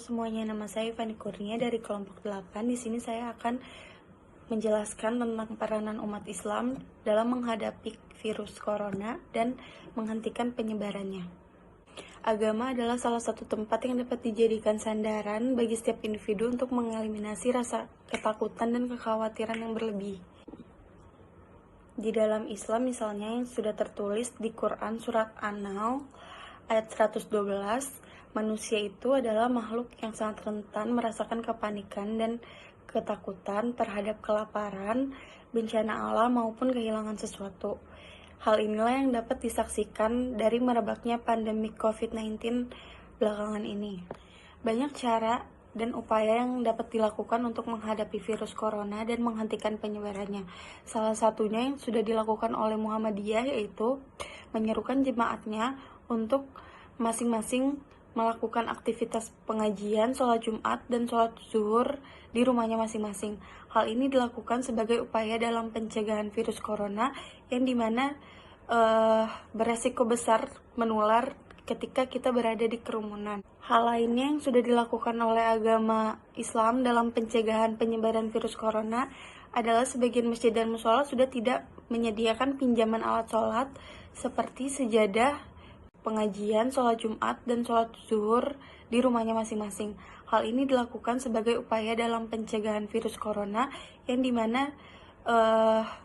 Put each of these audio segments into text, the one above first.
semuanya, nama saya Fani Kurnia dari kelompok 8. Di sini saya akan menjelaskan tentang peranan umat Islam dalam menghadapi virus corona dan menghentikan penyebarannya. Agama adalah salah satu tempat yang dapat dijadikan sandaran bagi setiap individu untuk mengeliminasi rasa ketakutan dan kekhawatiran yang berlebih. Di dalam Islam misalnya yang sudah tertulis di Quran surat An-Nahl ayat 112, manusia itu adalah makhluk yang sangat rentan merasakan kepanikan dan ketakutan terhadap kelaparan, bencana alam maupun kehilangan sesuatu. Hal inilah yang dapat disaksikan dari merebaknya pandemi COVID-19 belakangan ini. Banyak cara dan upaya yang dapat dilakukan untuk menghadapi virus corona dan menghentikan penyebarannya. Salah satunya yang sudah dilakukan oleh Muhammadiyah yaitu menyerukan jemaatnya untuk masing-masing melakukan aktivitas pengajian, sholat Jumat, dan sholat zuhur di rumahnya masing-masing. Hal ini dilakukan sebagai upaya dalam pencegahan virus corona yang dimana beresiko besar menular ketika kita berada di kerumunan. Hal lainnya yang sudah dilakukan oleh agama Islam dalam pencegahan penyebaran virus corona adalah sebagian masjid dan musola sudah tidak menyediakan pinjaman alat sholat seperti sejadah, pengajian, sholat Jumat, dan sholat zuhur di rumahnya masing-masing. Hal ini dilakukan sebagai upaya dalam pencegahan virus corona yang dimana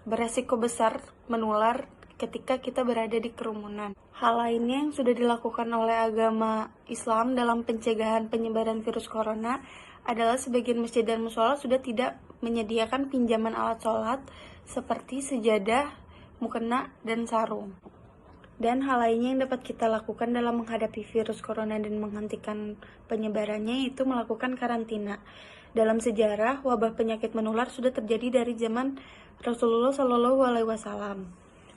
beresiko besar menular ketika kita berada di kerumunan. Hal lainnya yang sudah dilakukan oleh agama Islam dalam pencegahan penyebaran virus corona adalah sebagian masjid dan musola sudah tidak menyediakan pinjaman alat sholat seperti sejadah, mukena, dan sarung. Dan hal lainnya yang dapat kita lakukan dalam menghadapi virus corona dan menghentikan penyebarannya yaitu melakukan karantina. Dalam sejarah, wabah penyakit menular sudah terjadi dari zaman Rasulullah SAW.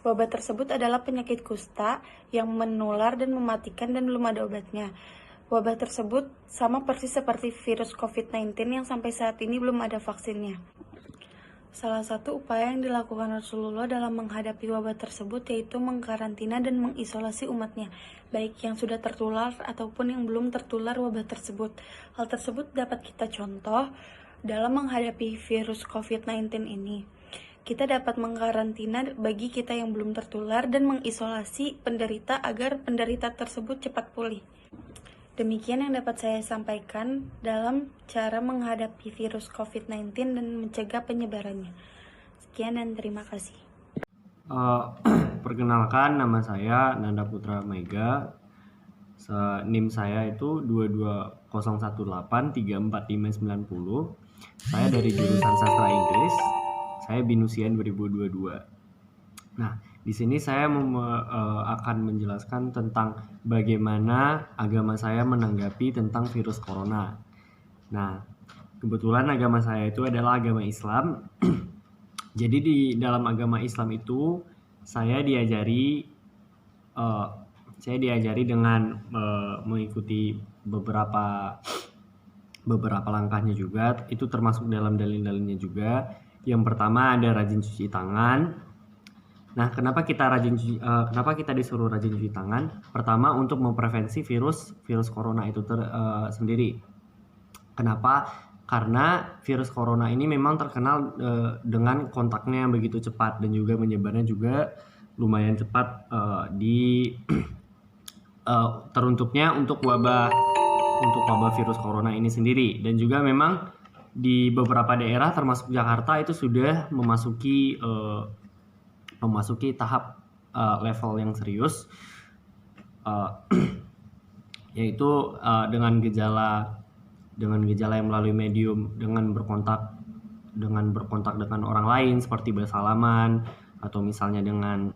Wabah tersebut adalah penyakit kusta yang menular dan mematikan dan belum ada obatnya. Wabah tersebut sama persis seperti virus COVID-19 yang sampai saat ini belum ada vaksinnya. Salah satu upaya yang dilakukan Rasulullah dalam menghadapi wabah tersebut yaitu mengkarantina dan mengisolasi umatnya, baik yang sudah tertular ataupun yang belum tertular wabah tersebut. Hal tersebut dapat kita contoh dalam menghadapi virus COVID-19 ini. Kita dapat mengkarantina bagi kita yang belum tertular dan mengisolasi penderita agar penderita tersebut cepat pulih. Demikian yang dapat saya sampaikan dalam cara menghadapi virus COVID-19 dan mencegah penyebarannya. Sekian dan terima kasih. Perkenalkan, nama saya Nanda Putra Mega. NIM saya itu 22018345990. Saya dari jurusan Sastra Inggris. Saya binusian 2022. Nah, di sini saya akan menjelaskan tentang bagaimana agama saya menanggapi tentang virus corona. Nah, kebetulan agama saya itu adalah agama Islam. Jadi di dalam agama Islam itu saya diajari dengan mengikuti beberapa langkahnya juga. Itu termasuk dalam dalil-dalilnya juga. Yang pertama ada rajin cuci tangan. Nah, kenapa kita disuruh rajin cuci tangan? Pertama, untuk memprevensi virus corona itu sendiri. Kenapa? Karena virus corona ini memang terkenal dengan kontaknya yang begitu cepat dan juga menyebarnya juga lumayan cepat teruntuknya untuk wabah virus corona ini sendiri. Dan juga memang di beberapa daerah termasuk Jakarta itu sudah memasuki tahap level yang serius, yaitu dengan gejala yang melalui medium dengan berkontak dengan orang lain seperti bersalaman atau misalnya dengan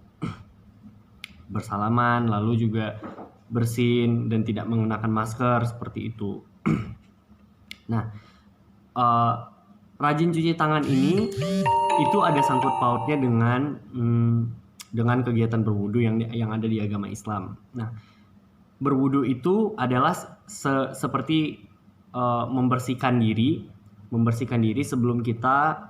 bersalaman lalu juga bersin dan tidak menggunakan masker seperti itu. Nah, rajin cuci tangan ini itu ada sangkut pautnya dengan kegiatan berwudu yang ada di agama Islam. Nah, berwudu itu adalah seperti membersihkan diri sebelum kita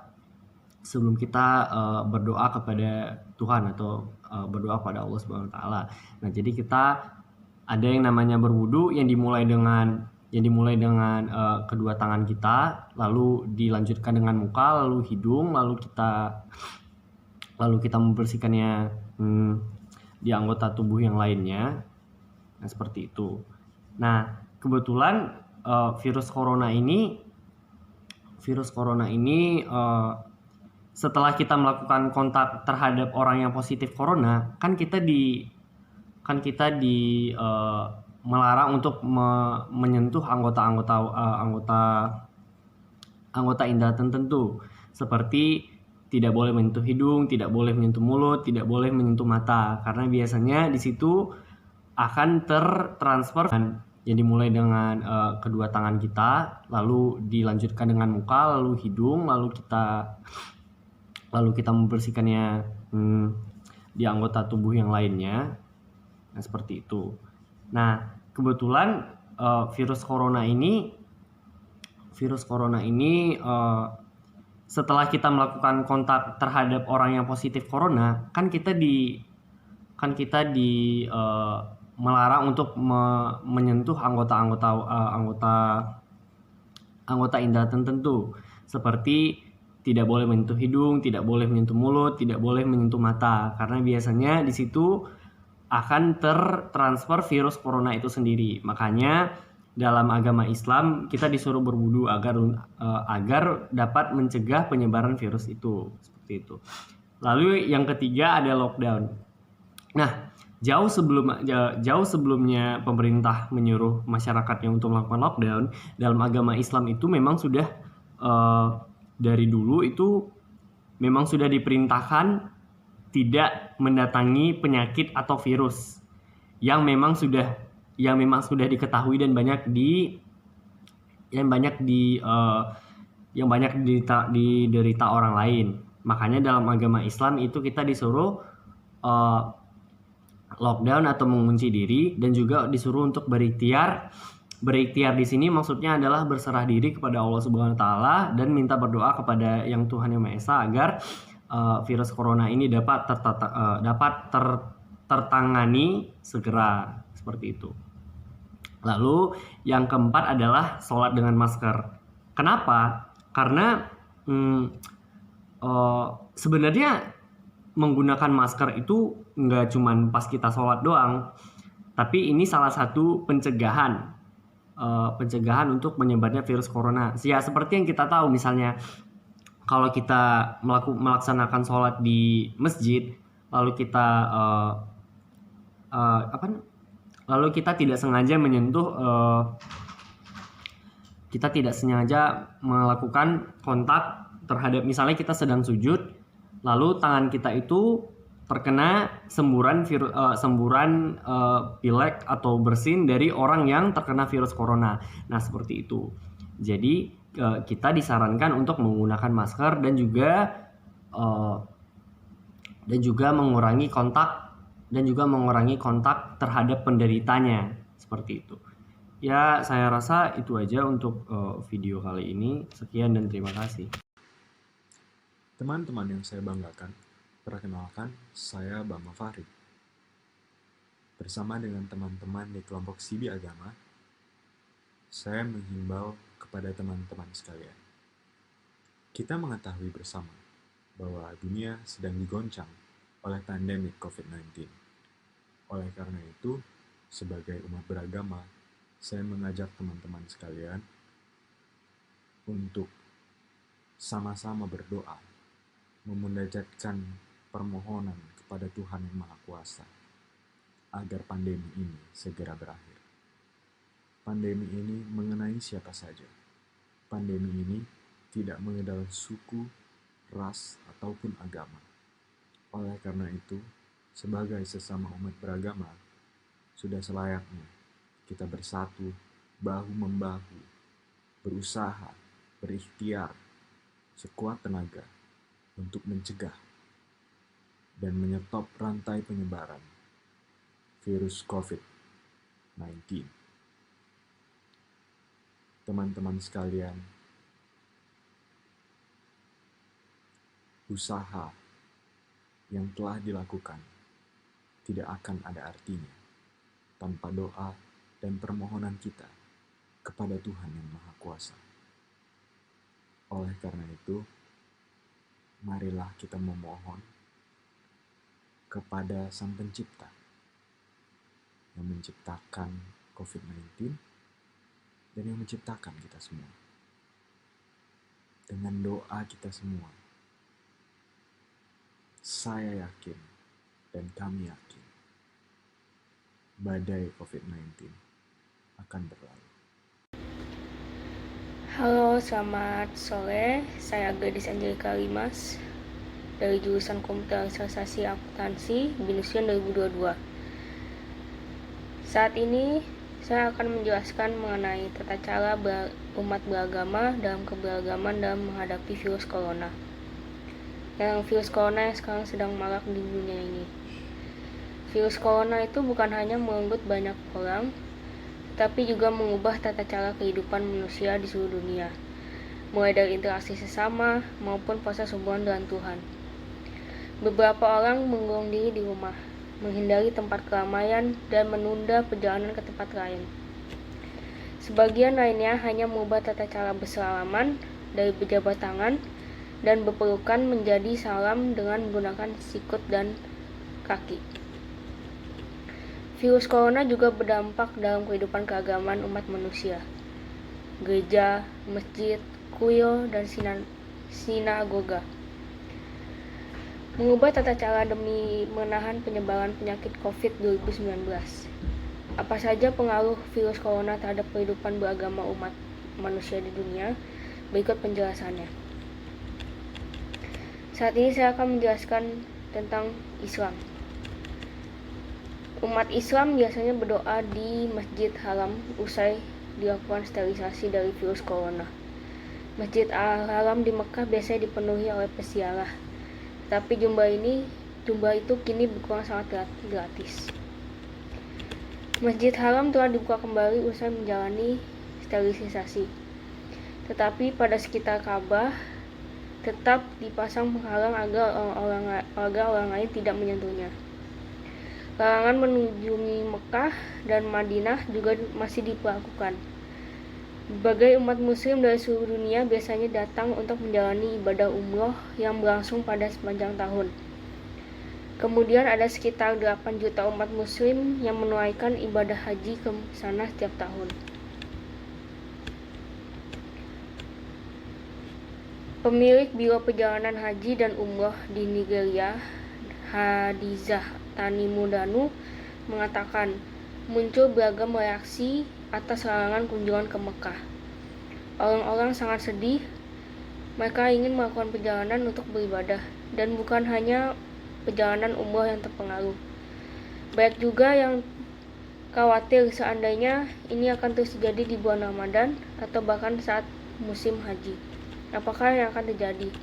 berdoa kepada Tuhan atau berdoa kepada Allah Subhanahu wa taala. Nah, jadi kita ada yang namanya berwudu yang dimulai dengan yang dimulai dengan kedua tangan kita, lalu dilanjutkan dengan muka, lalu hidung, lalu kita membersihkannya di anggota tubuh yang lainnya. Nah, seperti itu. Nah, kebetulan virus corona ini setelah kita melakukan kontak terhadap orang yang positif corona, kan kita melarang untuk menyentuh anggota indera tertentu, seperti tidak boleh menyentuh hidung, tidak boleh menyentuh mulut, tidak boleh menyentuh mata, karena biasanya di situ akan tertransfer yang dimulai dengan kedua tangan kita, lalu dilanjutkan dengan muka, lalu hidung, lalu kita membersihkannya di anggota tubuh yang lainnya. Nah, seperti itu. Nah, kebetulan virus corona ini setelah kita melakukan kontak terhadap orang yang positif corona, kan kita melarang untuk menyentuh anggota indera tertentu, seperti tidak boleh menyentuh hidung, tidak boleh menyentuh mulut, tidak boleh menyentuh mata, karena biasanya di situ akan tertransfer virus corona itu sendiri. Makanya dalam agama Islam kita disuruh berwudu agar dapat mencegah penyebaran virus itu, seperti itu. Lalu yang ketiga ada lockdown. Nah, jauh sebelumnya pemerintah menyuruh masyarakatnya untuk melakukan lockdown, dalam agama Islam itu memang sudah dari dulu itu memang sudah diperintahkan tidak mendatangi penyakit atau virus yang memang sudah diketahui dan banyak diderita orang lain. Makanya dalam agama Islam itu kita disuruh lockdown atau mengunci diri, dan juga disuruh untuk berikhtiar. Berikhtiar di sini maksudnya adalah berserah diri kepada Allah Subhanahu wa taala dan minta berdoa kepada Yang Tuhan Yang Maha Esa agar virus corona ini dapat tertangani segera, seperti itu. Lalu yang keempat adalah sholat dengan masker. Kenapa? Karena sebenarnya menggunakan masker itu nggak cuma pas kita sholat doang, tapi ini salah satu pencegahan untuk menyebarnya virus corona. Ya, seperti yang kita tahu, misalnya kalau kita melaksanakan sholat di masjid, lalu kita tidak sengaja melakukan kontak terhadap, misalnya kita sedang sujud, lalu tangan kita itu terkena semburan pilek atau bersin dari orang yang terkena virus corona. Nah, seperti itu. Jadi kita disarankan untuk menggunakan masker dan juga mengurangi kontak terhadap penderitanya, seperti itu. Ya, saya rasa itu aja untuk video kali ini. Sekian dan terima kasih. Teman-teman yang saya banggakan, perkenalkan, saya Bama Farid. Bersama dengan teman-teman di kelompok Sibi Agama, saya menghimbau kepada teman-teman sekalian. Kita mengetahui bersama bahwa dunia sedang digoncang oleh pandemi COVID-19. Oleh karena itu, sebagai umat beragama, saya mengajak teman-teman sekalian untuk sama-sama berdoa, memunajatkan permohonan kepada Tuhan Yang Maha Kuasa agar pandemi ini segera berakhir. Pandemi ini mengenai siapa saja. Pandemi ini tidak mengenal suku, ras, ataupun agama. Oleh karena itu, sebagai sesama umat beragama, sudah selayaknya kita bersatu, bahu-membahu, berusaha, berikhtiar, sekuat tenaga untuk mencegah dan menyetop rantai penyebaran virus COVID-19. Teman-teman sekalian, usaha yang telah dilakukan tidak akan ada artinya tanpa doa dan permohonan kita kepada Tuhan yang Maha Kuasa. Oleh karena itu, marilah kita memohon kepada Sang Pencipta yang menciptakan COVID-19 dan yang menciptakan kita semua. Dengan doa kita semua, saya yakin dan kami yakin badai COVID-19 akan berlalu. Halo, selamat sore. Saya Gadis Angelika Limas dari jurusan Komputerisasi Akuntansi BINUSIAN 2022. Saat ini saya akan menjelaskan mengenai tata cara umat beragama dalam keberagaman dalam menghadapi virus corona. Yang virus corona yang sekarang sedang marak di dunia ini. Virus corona itu bukan hanya merenggut banyak orang, tapi juga mengubah tata cara kehidupan manusia di seluruh dunia, mulai dari interaksi sesama maupun proses hubungan dengan Tuhan. Beberapa orang mengurung diri di rumah, menghindari tempat keramaian, dan menunda perjalanan ke tempat lain. Sebagian lainnya hanya mengubah tata cara bersalaman dari berjabat tangan dan berpelukan menjadi salam dengan menggunakan sikut dan kaki. Virus corona juga berdampak dalam kehidupan keagamaan umat manusia. Gereja, masjid, kuil, dan sinagoga. Mengubah tata cara demi menahan penyebaran penyakit COVID-19. Apa saja pengaruh virus corona terhadap kehidupan beragama umat manusia di dunia? Berikut penjelasannya. Saat ini saya akan menjelaskan tentang Islam. Umat Islam biasanya berdoa di Masjid Haram usai dilakukan sterilisasi dari virus corona. Masjid Al-Haram di Mekah biasanya dipenuhi oleh peziarah, tapi jumlah itu kini berkurang sangat gratis. Masjid Haram telah dibuka kembali usai menjalani sterilisasi, tetapi pada sekitar Ka'bah tetap dipasang penghalang agar orang lain tidak menyentuhnya. Larangan mengunjungi Mekah dan Madinah juga masih diberlakukan. Berbagai umat muslim dari seluruh dunia biasanya datang untuk menjalani ibadah umroh yang berlangsung pada sepanjang tahun. Kemudian ada sekitar 8 juta umat muslim yang menunaikan ibadah haji ke sana setiap tahun. Pemilik Biro Perjalanan Haji dan Umroh di Nigeria, Hadizah Tanimudanu, mengatakan muncul beragam reaksi atas larangan kunjungan ke Mekah. Orang-orang sangat sedih. Mereka ingin melakukan perjalanan untuk beribadah, dan bukan hanya perjalanan umroh yang terpengaruh. Banyak juga yang khawatir seandainya ini akan terus terjadi di bulan Ramadan atau bahkan saat musim haji. Apakah yang akan terjadi?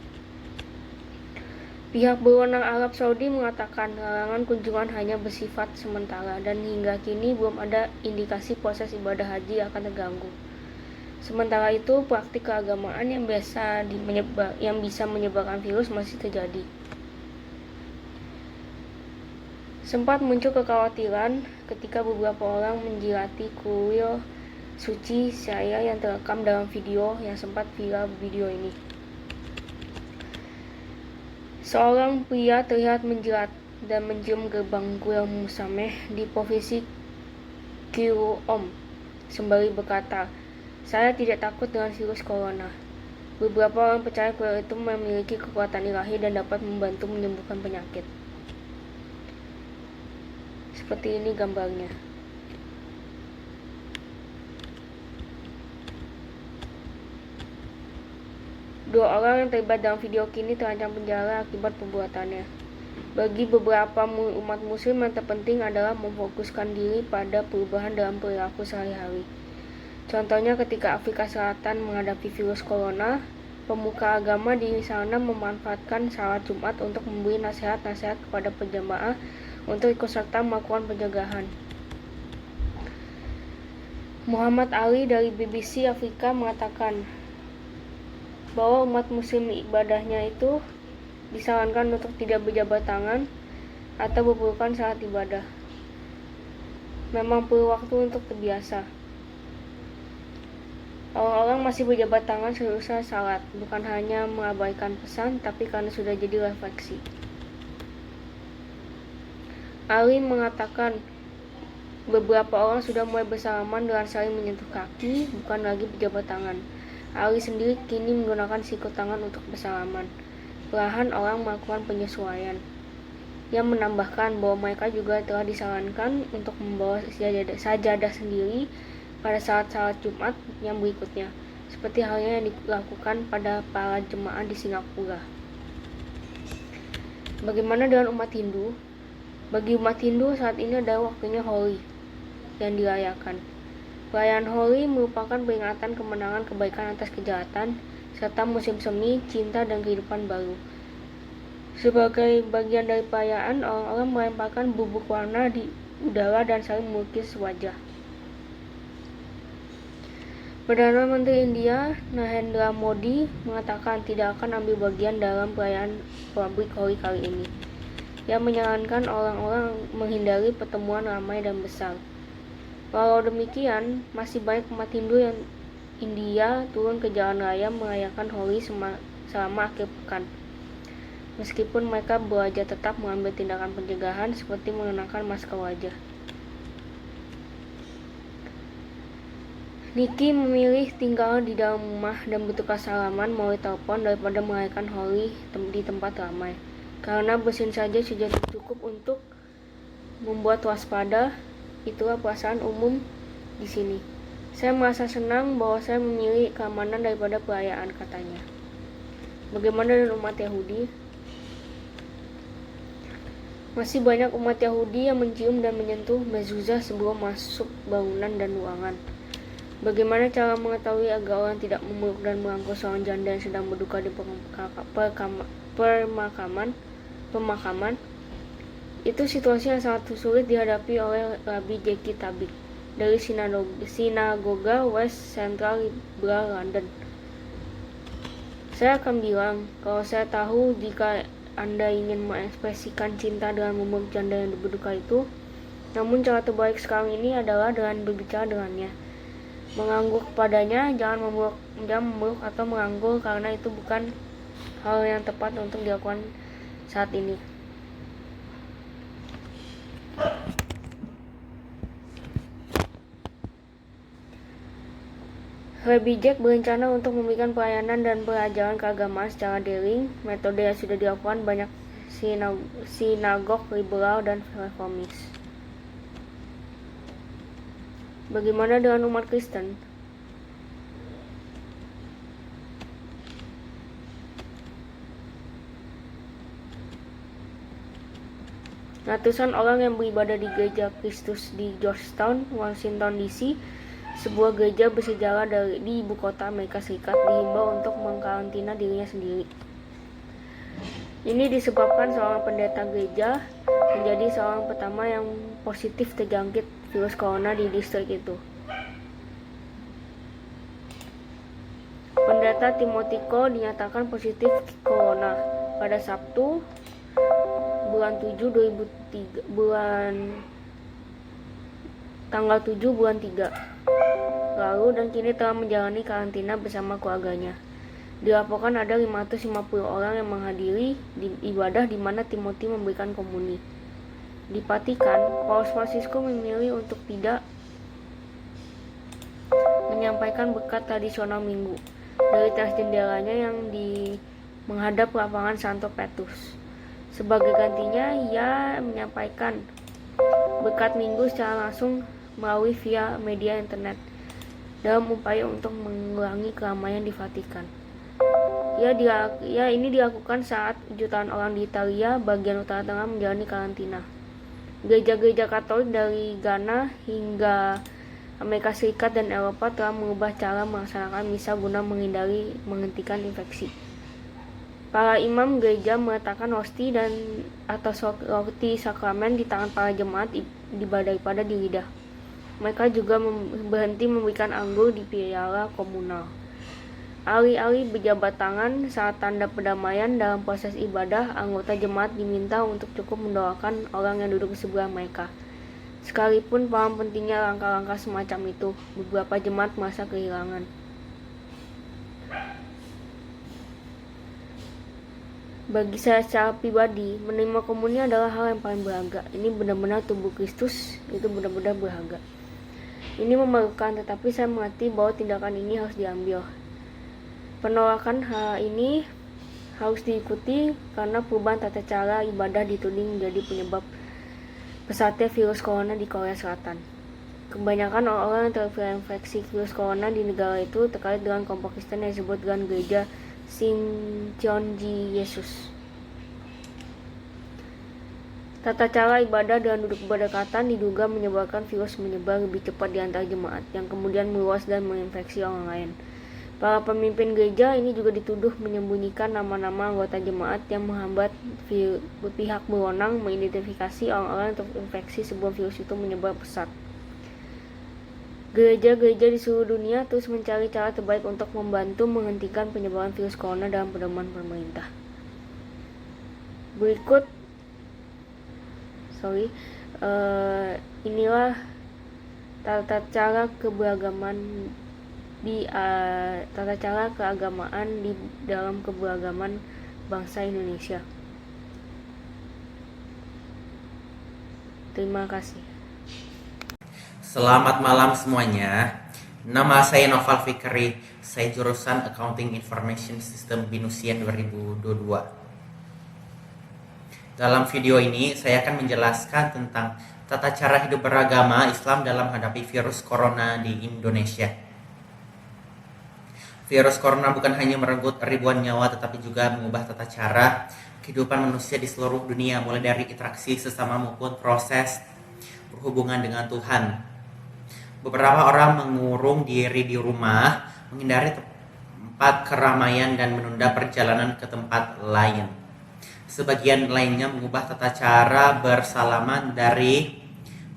Pihak berwenang Arab Saudi mengatakan larangan kunjungan hanya bersifat sementara dan hingga kini belum ada indikasi proses ibadah haji akan terganggu. Sementara itu, praktik keagamaan yang bisa menyebarkan virus masih terjadi. Sempat muncul kekhawatiran ketika beberapa orang menjilati kuil suci Syria yang terekam dalam video yang sempat viral video ini. Seorang pria terlihat menjilat dan mencium gerbang kuil Musameh di provinsi Qom sembari berkata, "Saya tidak takut dengan virus corona." Beberapa orang percaya kuil itu memiliki kekuatan ilahi dan dapat membantu menyembuhkan penyakit. Seperti ini gambarnya. Dua orang yang terlibat dalam video kini terancam penjara akibat perbuatannya. Bagi beberapa umat muslim yang terpenting adalah memfokuskan diri pada perubahan dalam perilaku sehari-hari. Contohnya ketika Afrika Selatan menghadapi virus corona, pemuka agama di sana memanfaatkan salat Jumat untuk memberi nasihat-nasihat kepada penjamaah untuk ikut serta melakukan pencegahan. Muhammad Ali dari BBC Afrika mengatakan bahwa umat muslim ibadahnya itu disarankan untuk tidak berjabat tangan atau berpelukan saat ibadah. Memang perlu waktu untuk terbiasa. Orang-orang masih berjabat tangan selesai salat, bukan hanya mengabaikan pesan, tapi karena sudah jadi refleksi. Ali mengatakan beberapa orang sudah mulai bersalaman dengan saling menyentuh kaki, bukan lagi berjabat tangan. Ali sendiri kini menggunakan sikut tangan untuk bersalaman. Perlahan orang melakukan penyesuaian. Yang menambahkan bahwa mereka juga telah disarankan untuk membawa sajadah sendiri pada saat Jumat yang berikutnya, seperti halnya yang dilakukan pada para jemaah di Singapura. Bagaimana dengan umat Hindu? Bagi umat Hindu saat ini adalah waktunya Holi yang dirayakan. Perayaan Holi merupakan peringatan kemenangan kebaikan atas kejahatan, serta musim semi, cinta, dan kehidupan baru. Sebagai bagian dari perayaan, orang-orang melemparkan bubuk warna di udara dan saling melukis wajah. Perdana Menteri India, Narendra Modi, mengatakan tidak akan ambil bagian dalam perayaan pabrik Holi kali ini. Ia menyarankan orang-orang menghindari pertemuan ramai dan besar. Walau demikian, masih banyak umat Hindu yang India turun ke jalan raya merayakan Holi selama akhir pekan. Meskipun mereka berwajah tetap mengambil tindakan pencegahan seperti mengenakan masker wajah. Nikki memilih tinggal di dalam rumah dan bertukar salaman melalui telepon daripada merayakan Holi di tempat ramai. Karena bersin saja sudah cukup untuk membuat waspada. Itulah perasaan umum di sini. Saya merasa senang bahwa saya memilih keamanan daripada perayaan, katanya. Bagaimana dengan umat Yahudi? Masih banyak umat Yahudi yang mencium dan menyentuh mezuzah sebelum masuk bangunan dan ruangan. Bagaimana cara mengetahui agar orang tidak memeluk dan merangkul seorang janda yang sedang berduka di pemakaman? Itu situasi yang sangat sulit dihadapi oleh Rabbi Jackie Tabik dari sinagoga West Central Liberal London. Saya akan bilang, kalau saya tahu jika Anda ingin mengekspresikan cinta dengan memeluk janda yang berduka itu, namun cara terbaik sekarang ini adalah dengan berbicara dengannya. Mengangguk padanya, jangan memeluk atau mengangguk, karena itu bukan hal yang tepat untuk dilakukan saat ini. Rabbi Jack berencana untuk memberikan pelayanan dan pelajaran keagamaan secara daring, metode yang sudah dilakukan banyak sinagog liberal dan reformis. Bagaimana dengan umat Kristen? Ratusan orang yang beribadah di Gereja Kristus di Georgetown, Washington DC, sebuah gereja bersejarah di ibu kota Amerika Serikat, dihimbau untuk mengkarantina dirinya sendiri. Ini disebabkan seorang pendeta gereja menjadi seorang pertama yang positif terjangkit virus corona di distrik itu. Pendeta Timothy Cole dinyatakan positif corona pada Sabtu, tanggal 7 bulan 3 lalu, dan kini telah menjalani karantina bersama keluarganya. Dilaporkan ada 550 orang yang menghadiri ibadah di mana Timothy memberikan komuni. Di Vatikan, Paus Fransiskus memilih untuk tidak menyampaikan berkat tradisional minggu dari teras jendelanya yang menghadap lapangan Santo Petrus. Sebagai gantinya, ia menyampaikan berkat minggu secara langsung melalui via media internet dalam upaya untuk mengurangi keramaian di Vatikan. Ini dilakukan saat jutaan orang di Italia bagian utara tengah menjalani karantina. Gereja-gereja Katolik dari Ghana hingga Amerika Serikat dan Eropa telah mengubah cara melaksanakan misa guna menghentikan infeksi. Para imam gereja meletakkan rosti atau roti sakramen di tangan para jemaat daripada di lidah. Mereka juga berhenti memberikan anggur di piala komunal. Alih-alih berjabat tangan saat tanda perdamaian dalam proses ibadah, anggota jemaat diminta untuk cukup mendoakan orang yang duduk di sebelah mereka. Sekalipun paham pentingnya langkah-langkah semacam itu, beberapa jemaat merasa kehilangan. Bagi saya secara pribadi, menerima komunion adalah hal yang paling berharga. Ini benar-benar tubuh Kristus, itu benar-benar berharga. Ini memalukan, tetapi saya mengerti bahwa tindakan ini harus diambil. Penolakan hal ini harus diikuti karena perubahan tata cara ibadah dituding menjadi penyebab pesatnya virus corona di Korea Selatan. Kebanyakan orang-orang yang terinfeksi virus corona di negara itu terkait dengan kelompok Kristen yang disebut dengan gereja Shincheonji Yesus. Tata cara ibadah dan duduk berdekatan diduga menyebabkan virus menyebar lebih cepat di antara jemaat, yang kemudian meluas dan menginfeksi orang lain. Para pemimpin gereja ini juga dituduh menyembunyikan nama-nama anggota jemaat yang menghambat pihak berwenang mengidentifikasi orang-orang yang terinfeksi sebelum virus itu menyebar pesat. Gereja-gereja di seluruh dunia terus mencari cara terbaik untuk membantu menghentikan penyebaran virus corona dalam pedoman pemerintah. Berikut inilah tata cara keagamaan di dalam keberagaman bangsa Indonesia. Terima kasih. Selamat malam semuanya. Nama saya Noval Fikri. Saya jurusan Accounting Information System Binusian 2022. Dalam video ini saya akan menjelaskan tentang tata cara hidup beragama Islam dalam menghadapi virus corona di Indonesia. Virus corona bukan hanya merenggut ribuan nyawa, tetapi juga mengubah tata cara kehidupan manusia di seluruh dunia, mulai dari interaksi sesama maupun proses berhubungan dengan Tuhan. Beberapa orang mengurung diri di rumah, menghindari tempat keramaian dan menunda perjalanan ke tempat lain. Sebagian lainnya mengubah tata cara bersalaman dari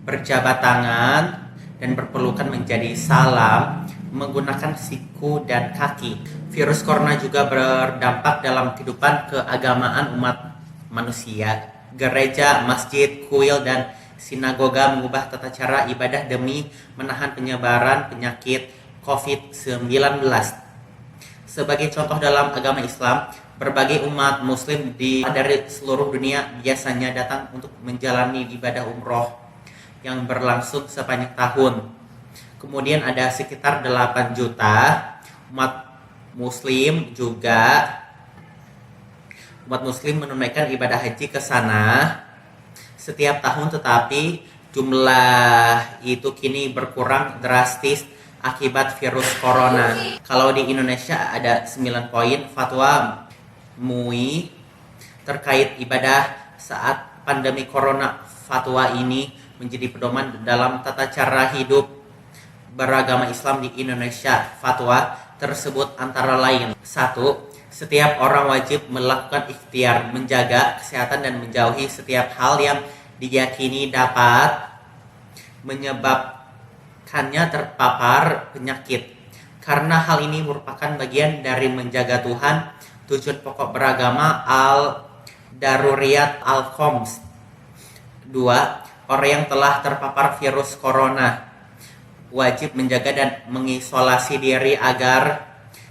berjabat tangan dan berpelukan menjadi salam menggunakan siku dan kaki. Virus corona juga berdampak dalam kehidupan keagamaan umat manusia. Gereja, masjid, kuil, dan sinagoga mengubah tata cara ibadah demi menahan penyebaran penyakit COVID-19. Sebagai contoh dalam agama Islam, berbagai umat muslim dari seluruh dunia biasanya datang untuk menjalani ibadah umroh yang berlangsung sepanjang tahun. Kemudian ada sekitar 8 juta umat muslim menunaikan ibadah haji ke sana setiap tahun, tetapi jumlah itu kini berkurang drastis akibat virus corona. Kalau di Indonesia ada 9 poin fatwa MUI terkait ibadah saat pandemi corona. Fatwa ini menjadi pedoman dalam tata cara hidup beragama Islam di Indonesia. Fatwa tersebut antara lain: 1. Setiap orang wajib melakukan ikhtiar menjaga kesehatan dan menjauhi setiap hal yang diyakini dapat menyebabkannya terpapar penyakit, karena hal ini merupakan bagian dari menjaga Tuhan. Tujuan pokok beragama Al-Daruriyat Al-Khoms. 2. Orang yang telah terpapar virus corona wajib menjaga dan mengisolasi diri agar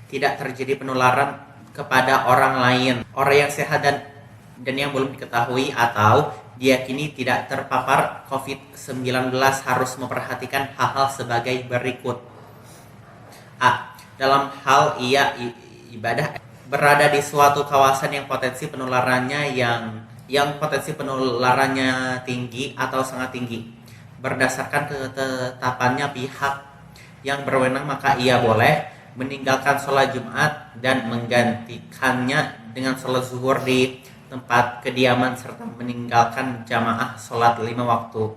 tidak terjadi penularan kepada orang lain. Orang yang sehat dan yang belum diketahui atau diyakini tidak terpapar COVID-19 harus memperhatikan hal-hal sebagai berikut. A. Dalam hal ibadah berada di suatu kawasan yang potensi penularannya potensi penularannya tinggi atau sangat tinggi. Berdasarkan ketetapannya pihak yang berwenang, maka ia boleh meninggalkan sholat Jumat dan menggantikannya dengan sholat zuhur di tempat kediaman, serta meninggalkan jamaah sholat 5 waktu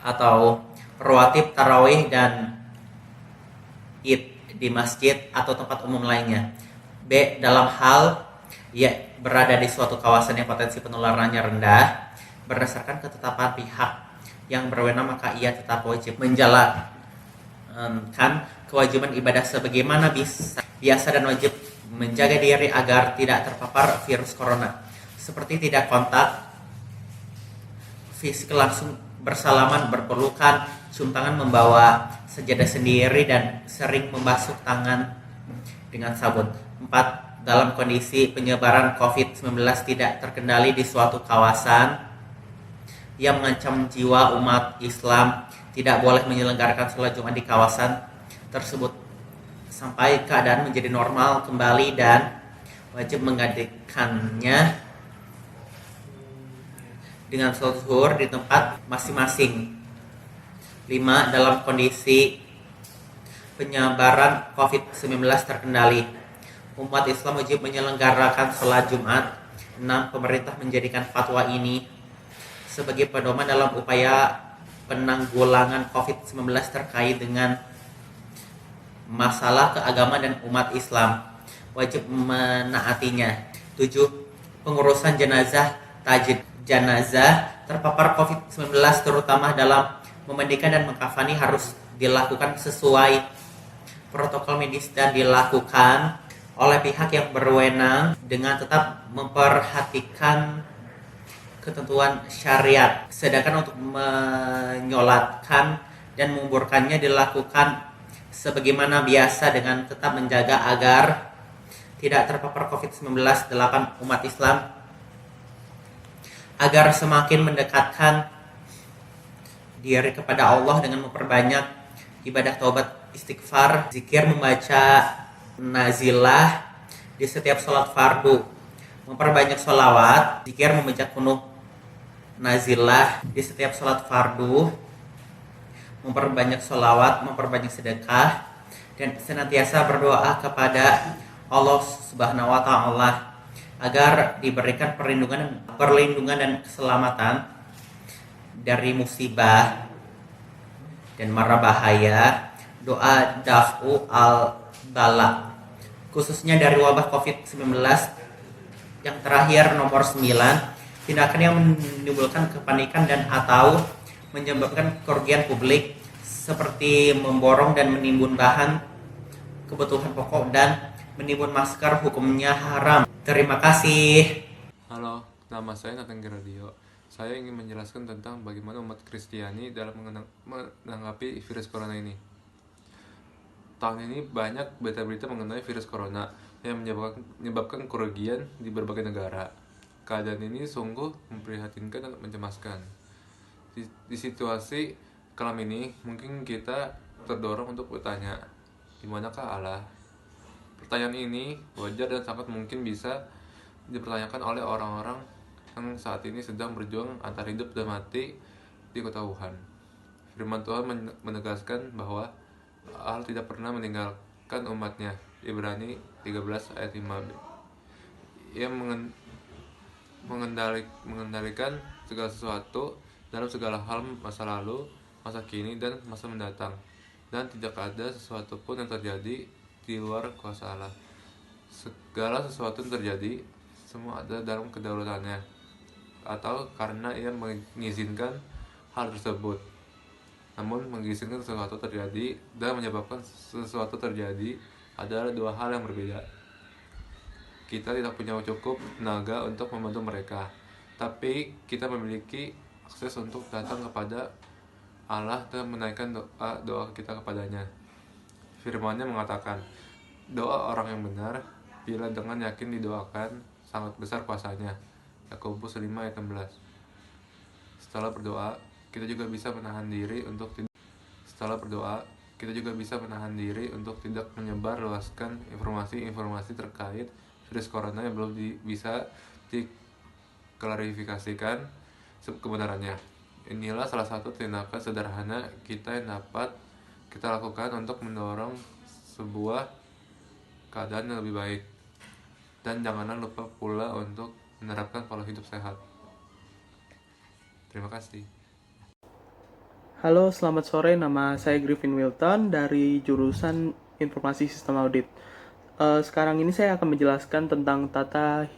atau rawatib, tarawih, dan id di masjid atau tempat umum lainnya. B. Dalam hal berada di suatu kawasan yang potensi penularannya rendah, berdasarkan ketetapan pihak yang berwenang, maka ia tetap wajib menjalankan kewajiban ibadah sebagaimana biasa dan wajib menjaga diri agar tidak terpapar virus corona, seperti tidak kontak fisik langsung, bersalaman, berpelukan, cium tangan, membawa sajadah sendiri, dan sering membasuh tangan dengan sabun. 4. dalam kondisi penyebaran COVID-19 tidak terkendali di suatu kawasan yang mengancam jiwa umat Islam, tidak boleh menyelenggarakan sholat Jumat di kawasan tersebut sampai keadaan menjadi normal kembali dan wajib mengadakannya dengan sholat zuhur di tempat masing-masing. 5. Dalam kondisi penyebaran COVID-19 terkendali, umat Islam wajib menyelenggarakan sholat Jumat. 6. Pemerintah menjadikan fatwa ini sebagai pedoman dalam upaya penanggulangan COVID-19 terkait dengan masalah keagamaan dan umat Islam wajib menaatinya. 7. Pengurusan jenazah, tajdid jenazah terpapar COVID-19 terutama dalam memandikan dan mengkafani harus dilakukan sesuai protokol medis dan dilakukan oleh pihak yang berwenang dengan tetap memperhatikan ketentuan syariat. Sedangkan untuk menyolatkan dan menguburkannya dilakukan sebagaimana biasa dengan tetap menjaga agar tidak terpapar COVID-19. 8. Umat Islam agar semakin mendekatkan diri kepada Allah dengan memperbanyak ibadah taubat, istighfar, zikir, membaca nazilah di setiap sholat fardu, memperbanyak sholawat, zikir, membaca kunuh nazilah di setiap sholat fardu, memperbanyak sholawat, memperbanyak sedekah, dan senantiasa berdoa kepada Allah Subhanahu wa Ta'ala agar diberikan perlindungan dan keselamatan dari musibah dan mara bahaya. Doa daf'u al-bala, khususnya dari wabah COVID-19 yang terakhir nomor 9, tindakan yang menimbulkan kepanikan dan atau menyebabkan kerugian publik seperti memborong dan menimbun bahan kebutuhan pokok dan menimbun masker hukumnya haram. Terima kasih. Halo, nama saya Nathan Radio. Saya ingin menjelaskan tentang bagaimana umat Kristiani dalam menanggapi virus corona ini. Tahun ini banyak berita-berita mengenai virus corona yang menyebabkan kerugian di berbagai negara. Keadaan ini sungguh memprihatinkan dan mencemaskan. Di situasi kelam ini, mungkin kita terdorong untuk bertanya, di manakah Allah? Pertanyaan ini wajar dan sangat mungkin bisa dipertanyakan oleh orang-orang yang saat ini sedang berjuang antara hidup dan mati di kota Wuhan. Firman Tuhan menegaskan bahwa Allah tidak pernah meninggalkan umatnya. Ibrani 13 ayat 5b. Ia mengendalikan segala sesuatu dalam segala hal, masa lalu, masa kini, dan masa mendatang, dan tidak ada sesuatu pun yang terjadi di luar kuasa Allah. Segala sesuatu yang terjadi semua ada dalam kedaulatannya atau karena ia mengizinkan hal tersebut. Namun mengizinkan sesuatu terjadi dan menyebabkan sesuatu terjadi adalah dua hal yang berbeda. Kita tidak punya cukup tenaga untuk membantu mereka, tapi kita memiliki akses untuk datang kepada Allah dan menaikkan doa kita kepadanya. Firman-Nya mengatakan, doa orang yang benar bila dengan yakin didoakan sangat besar kuasanya. Yakobus 5 ayat 16. Setelah berdoa, kita juga bisa menahan diri untuk tidak menyebar luaskan informasi-informasi terkait virus corona yang belum bisa diklarifikasikan kebenarannya. Inilah salah satu tindakan sederhana kita yang dapat kita lakukan untuk mendorong sebuah keadaan yang lebih baik. Dan janganlah lupa pula untuk menerapkan pola hidup sehat. Terima kasih. Halo, selamat sore. Nama saya Griffin Wilton dari jurusan Informasi Sistem Audit. Sekarang ini saya akan menjelaskan tentang tata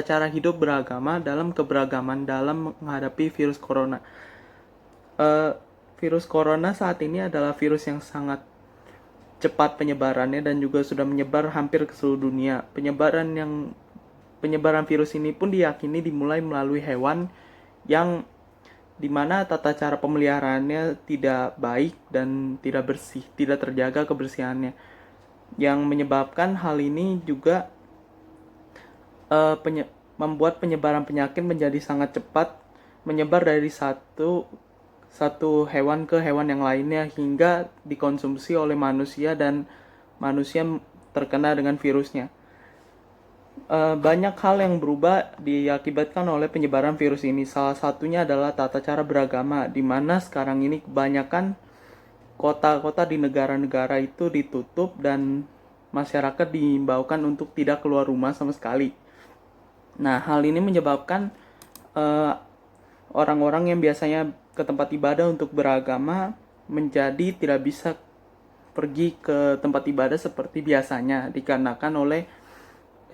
cara hidup beragama dalam keberagaman dalam menghadapi virus corona. Virus corona saat ini adalah virus yang sangat cepat penyebarannya dan juga sudah menyebar hampir ke seluruh dunia. Penyebaran virus ini pun diyakini dimulai melalui hewan yang dimana tata cara pemeliharaannya tidak baik dan tidak bersih, tidak terjaga kebersihannya. Yang menyebabkan hal ini juga membuat penyebaran penyakit menjadi sangat cepat, menyebar dari satu hewan ke hewan yang lainnya hingga dikonsumsi oleh manusia dan manusia terkena dengan virusnya. Banyak hal yang berubah diakibatkan oleh penyebaran virus ini. Salah satunya adalah tata cara beragama, di mana sekarang ini kebanyakan kota-kota di negara-negara itu ditutup dan masyarakat diimbaukan untuk tidak keluar rumah sama sekali. Nah, hal ini menyebabkan orang-orang yang biasanya ke tempat ibadah untuk beragama menjadi tidak bisa pergi ke tempat ibadah seperti biasanya, dikarenakan oleh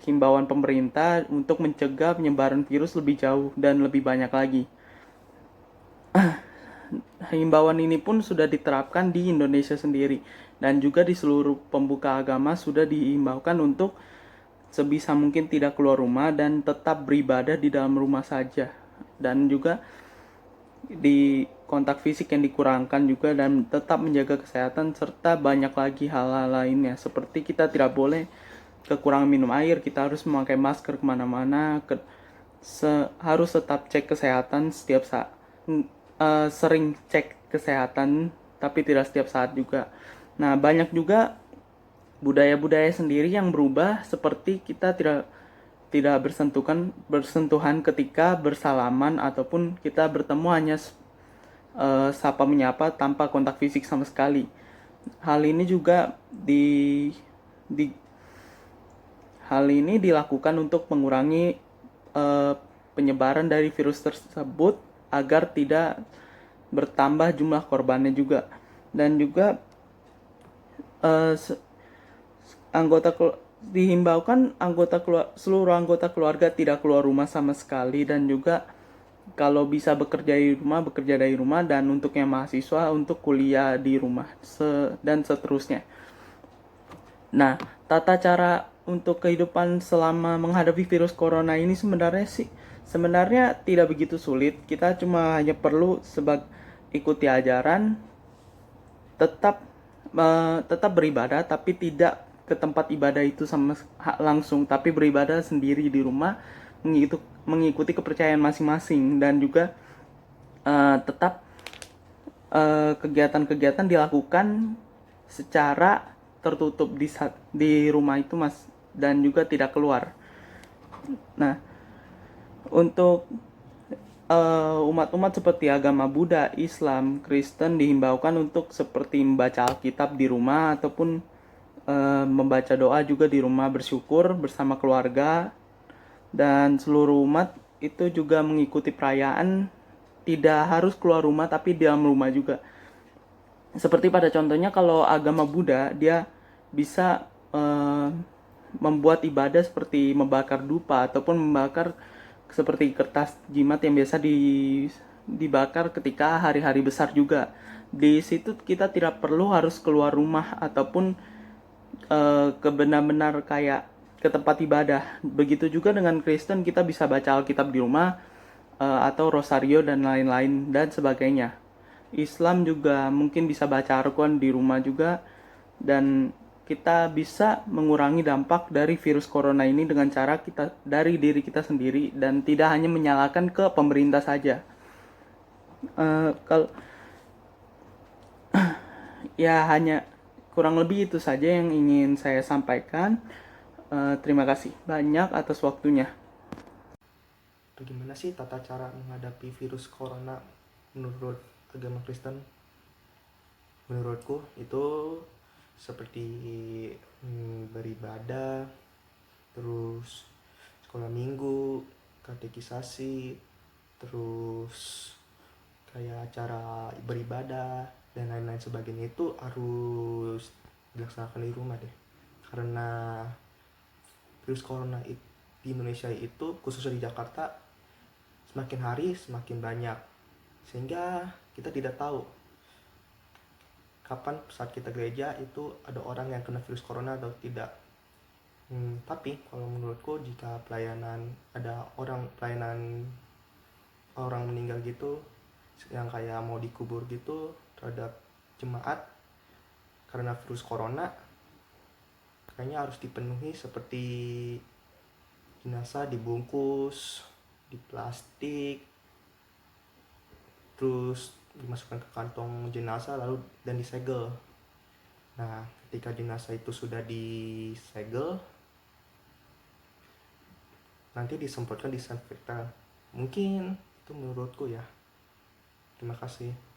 himbauan pemerintah untuk mencegah penyebaran virus lebih jauh dan lebih banyak lagi. Himbauan ini pun sudah diterapkan di Indonesia sendiri dan juga di seluruh pembuka agama sudah diimbaukan untuk sebisa mungkin tidak keluar rumah dan tetap beribadah di dalam rumah saja, dan juga di kontak fisik yang dikurangkan juga, dan tetap menjaga kesehatan, serta banyak lagi hal-hal lainnya seperti kita tidak boleh kekurangan minum air, kita harus memakai masker kemana-mana, harus tetap cek kesehatan setiap saat, sering cek kesehatan tapi tidak setiap saat juga. Nah, banyak juga budaya-budaya sendiri yang berubah, seperti kita tidak bersentuhan ketika bersalaman ataupun kita bertemu hanya sapa menyapa tanpa kontak fisik sama sekali. Hal ini juga hal ini dilakukan untuk mengurangi penyebaran dari virus tersebut agar tidak bertambah jumlah korbannya juga. Dan juga dihimbaukan seluruh anggota keluarga tidak keluar rumah sama sekali, dan juga kalau bisa bekerja dari rumah, dan untuk yang mahasiswa untuk kuliah di rumah dan seterusnya. Nah, tata cara untuk kehidupan selama menghadapi virus corona ini sebenarnya tidak begitu sulit. Kita cuma hanya perlu ikuti ajaran, tetap beribadah tapi tidak ke tempat ibadah itu langsung, tapi beribadah sendiri di rumah mengikuti kepercayaan masing-masing, dan juga tetap kegiatan-kegiatan dilakukan secara tertutup di rumah itu, dan juga tidak keluar. Nah, untuk umat-umat seperti agama Buddha, Islam, Kristen dihimbaukan untuk seperti membaca Alkitab di rumah ataupun membaca doa juga di rumah, bersyukur bersama keluarga, dan seluruh umat itu juga mengikuti perayaan, tidak harus keluar rumah tapi di dalam rumah juga. Seperti pada contohnya kalau agama Buddha, dia bisa membuat ibadah seperti membakar dupa ataupun membakar seperti kertas jimat yang biasa dibakar ketika hari-hari besar juga. Di situ kita tidak perlu harus keluar rumah ataupun ke benar-benar kayak ke tempat ibadah. Begitu juga dengan Kristen, kita bisa baca Alkitab di rumah atau rosario dan lain-lain dan sebagainya. Islam juga mungkin bisa baca Al-Quran di rumah juga, dan kita bisa mengurangi dampak dari virus corona ini dengan cara kita dari diri kita sendiri, dan tidak hanya menyalahkan ke pemerintah saja. Kalau ya hanya kurang lebih itu saja yang ingin saya sampaikan. Terima kasih banyak atas waktunya. Bagaimana sih tata cara menghadapi virus corona menurut agama Kristen? Menurutku itu seperti beribadah, terus sekolah minggu, katekisasi, terus kayak acara beribadah dan lain-lain sebagainya itu harus dilaksanakan di rumah deh. Karena virus corona di Indonesia itu, khususnya di Jakarta, semakin hari semakin banyak, sehingga kita tidak tahu kapan saat kita gereja itu ada orang yang kena virus corona atau tidak. Tapi kalau menurutku, jika ada pelayanan orang meninggal gitu, yang kayak mau dikubur gitu terhadap jemaat karena virus corona, kayaknya harus dipenuhi seperti jenazah dibungkus di plastik, terus dimasukkan ke kantong jenazah lalu dan disegel. Nah, ketika jenazah itu sudah disegel, nanti disemprotkan disinfektan. Mungkin itu menurutku ya. Terima kasih.